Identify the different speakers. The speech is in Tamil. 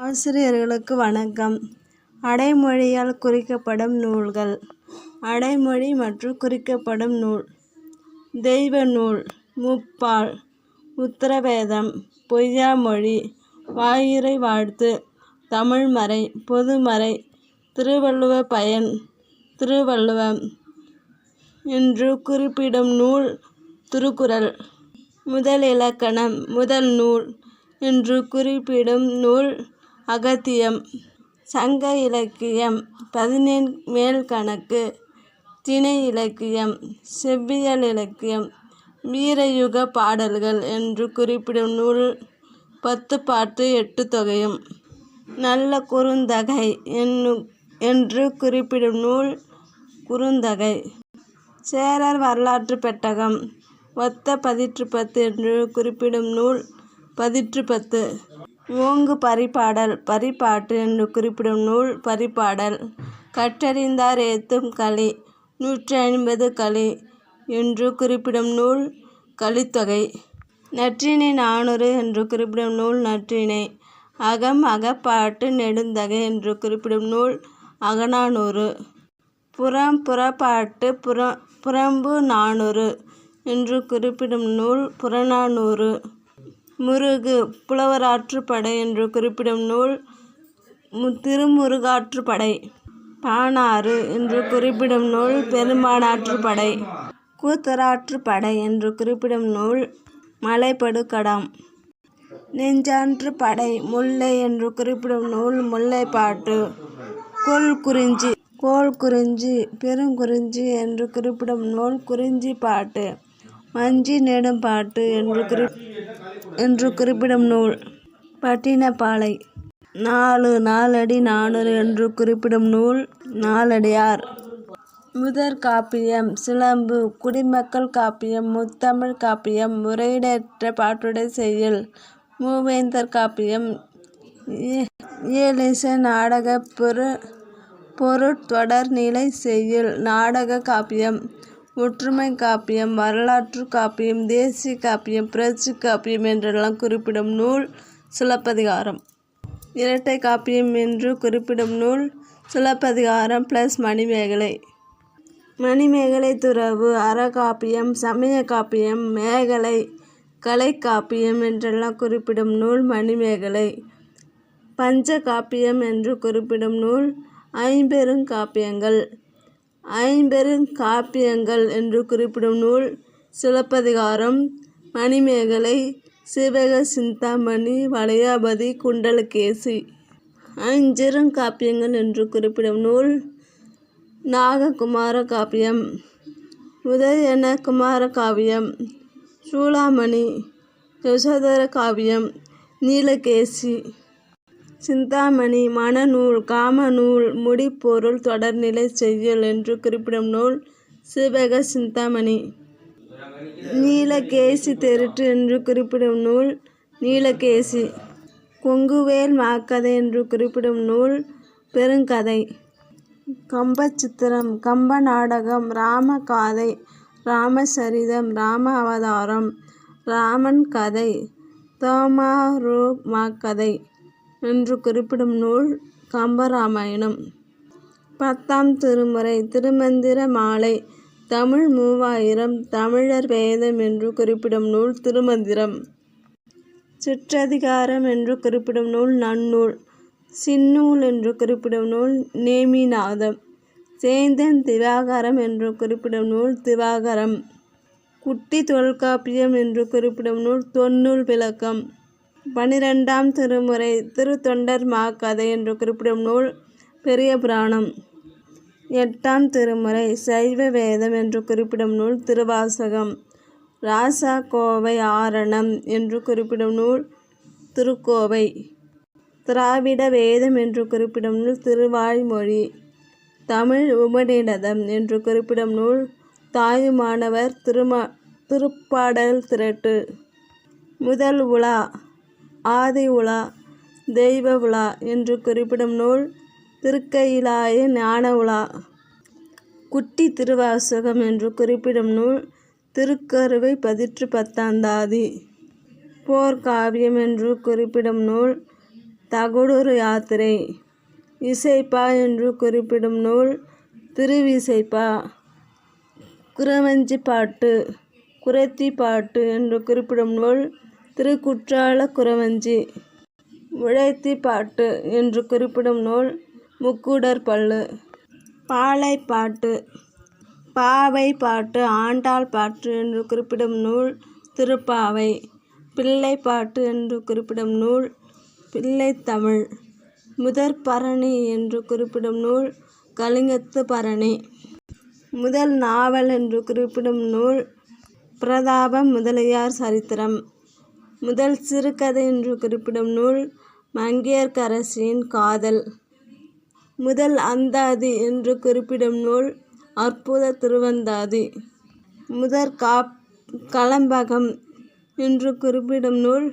Speaker 1: ஆசிரியர்களுக்கு வணக்கம். அடைமொழியால் குறிக்கப்படும் நூல்கள். அடைமொழி மற்றும் குறிக்கப்படும் நூல். தெய்வ நூல், முப்பால், உத்தரவேதம், பொய்யாமொழி, வாயுரை வாழ்த்து, தமிழ்மறை, பொதுமறை, திருவள்ளுவ பயன், திருவள்ளுவம் என்று குறிப்பிடும் நூல் திருக்குறள். முதல் இலக்கணம், முதல் நூல் என்று குறிப்பிடும் நூல் அகத்தியம். சங்க இலக்கியம், 17 மேல்கணக்கு, திணை இலக்கியம், செவ்வியல் இலக்கியம், வீரயுக பாடல்கள் என்று குறிப்பிடும் நூல் 10 பாட்டு 8 தொகையும். நல்ல குறுந்தொகை என்று குறிப்பிடும் நூல் குறுந்தொகை. சேரர் வரலாற்று பெட்டகம். ஒத்த பதிற்றுப்பத்து என்று குறிப்பிடும் நூல் பதிற்றுப்பத்து. ஓங்கு பரிபாடல், பரிபாட்டு என்று குறிப்பிடும் நூல் பரிபாடல். கற்றறிந்தார் ஏத்தும் களி, 150 களி என்று குறிப்பிடும் நூல் கலித்தொகை. நற்றிணை 400 என்று குறிப்பிடும் நூல் நற்றிணை. அகம், அகப்பாட்டு, நெடுந்தொகை என்று குறிப்பிடும் நூல் அகநானூறு. புறம், புறப்பாட்டு, புறம்பு 400 என்று குறிப்பிடும் நூல் புறநானூறு. முருகு, புலவராற்றுப்படை என்று குறிப்பிடும் நூல் திருமுருகாற்றுப்படை. பாணாறு என்று குறிப்பிடும் நூல் பெரும்பாணாற்றுப்படை. கூத்தராற்றுப்படை என்று குறிப்பிடும் நூல் மலைபடுகடாம். நெஞ்சாற்றுப்படை. முல்லை என்று குறிப்பிடும் நூல் முல்லைப்பாட்டு. கோல்குறிஞ்சி, பெருங்குறிஞ்சி என்று குறிப்பிடும் நூல் குறிஞ்சிப்பாட்டு. வஞ்சி நெடும்பாட்டு என்று குறிப்பிடும் நூல் பட்டினப்பாலை. 4 நாலடி 400 என்று குறிப்பிடும் நூல் நாலடியார். முதற் காப்பியம் சிலம்பு. குடிமக்கள் காப்பியம், முத்தமிழ் காப்பியம், முறையீடற்ற பாட்டுடை செய்யுள், மூவேந்தர் காப்பியம், இயலிசை நாடகப் பொருட்தொடர் நிலை செய்யுள், நாடக காப்பியம், ஒற்றுமை காப்பியம், வரலாற்று காப்பியம், தேசிய காப்பியம், புரட்சி காப்பியம் என்றெல்லாம் குறிப்பிடும் நூல் சிலப்பதிகாரம். இரட்டை காப்பியம் என்று குறிப்பிடும் நூல் சிலப்பதிகாரம் மணிமேகலை. மணிமேகலை துறவு. அறக்காப்பியம், சமய காப்பியம், மேகலை, கலைக்காப்பியம் என்றெல்லாம் குறிப்பிடும் நூல் மணிமேகலை. பஞ்ச காப்பியம் என்று குறிப்பிடும் நூல் ஐம்பெருங்காப்பியங்கள். ஐம்பெருங்காப்பியங்கள் என்று குறிப்பிடும் நூல் சிலப்பதிகாரம், மணிமேகலை, சீவக சிந்தாமணி, வளையாபதி, குண்டலகேசி. ஐஞ்சிறுகாப்பியங்கள் என்று குறிப்பிடும் நூல் நாககுமார காப்பியம், உதயண குமார காவியம், சூளாமணி, யசோதர காவியம், நீலகேசி. சிந்தாமணி மணநூல், காமநூல், முடிப்பொருள் தொடர்நிலை செய்யுள் என்று குறிப்பிடும் நூல் சீவக சிந்தாமணி. நீலகேசி தெருட்டு என்று குறிப்பிடும் நூல் நீலகேசி. கொங்குவேல் மாக்கதை என்று குறிப்பிடும் நூல் பெருங்கதை. கம்பச்சித்திரம், கம்ப நாடகம், ராமகாதை, ராமசரிதம், ராம அவதாரம், ராமன் கதை, தோமாருமாக்கதை என்று குறிப்பிடும் நூல் கம்பராமாயணம். 10ஆம் திருமுறை திருமந்திர மாலை. தமிழ் 3000, தமிழர் வேதம் என்று குறிப்பிடும் நூல் திருமந்திரம். சிற்றதிகாரம் என்று குறிப்பிடும் நூல் நன்னூல். சின்னூல் என்று குறிப்பிடும் நூல் நேமிநாதம். சேந்தன் திவாகரம் என்று குறிப்பிடும் நூல் திவாகரம். குட்டி தொல்காப்பியம் என்று குறிப்பிடும் நூல் தொன்னூல் விளக்கம். 12ஆம் திருமுறை திருத்தொண்டர் மாக்கதை என்று குறிப்பிடும் நூல் பெரிய புராணம். 8ஆம் திருமுறை சைவ வேதம் என்று குறிப்பிடும் நூல் திருவாசகம். ராசா கோவை ஆரணம் என்று குறிப்பிடும் நூல் திருக்கோவை. திராவிட வேதம் என்று குறிப்பிடும் நூல் திருவாய்மொழி. தமிழ் உபநிடதம் என்று குறிப்பிடும் நூல் தாயுமானவர் திருப்பாடல் திரட்டு. முதல் உலா, ஆதி உலா, தெய்வ உலா என்று குறிப்பிடும் நூல் திருக்கயிலாய ஞான உலா. குட்டி திருவாசகம் என்று குறிப்பிடும் நூல் திருக்கருவை பதிற்று பத்தாந்தாதி. போர்க்காவியம் என்று குறிப்பிடும் நூல் தகடூர் யாத்திரை. இசைப்பா என்று குறிப்பிடும் நூல் திருவிசைப்பா. குறவஞ்சி பாட்டு. குறத்தி பாட்டு என்று குறிப்பிடும் நூல் திருக்குற்றால குறவஞ்சி. உழைத்தி பாட்டு என்று குறிப்பிடும் நூல் முக்கூடர் பள்ளு. பாலைப்பாட்டு. பாவை பாட்டு ஆண்டாள் பாட்டு என்று குறிப்பிடும் நூல் திருப்பாவை. பிள்ளைப்பாட்டு என்று குறிப்பிடும் நூல் பிள்ளைத்தமிழ். முதற் பரணி என்று குறிப்பிடும் நூல் கலிங்கத்து பரணி. முதல் நாவல் என்று குறிப்பிடும் நூல் பிரதாப முதலியார் சரித்திரம். முதல் சிறுகதை என்று குறிப்பிடும் நூல் மங்கையர்க்கரசியின் காதல். முதல் அந்தாதி என்று குறிப்பிடும் நூல் அற்புத திருவந்தாதி. முதற் கலம்பகம் என்று குறிப்பிடும் நூல்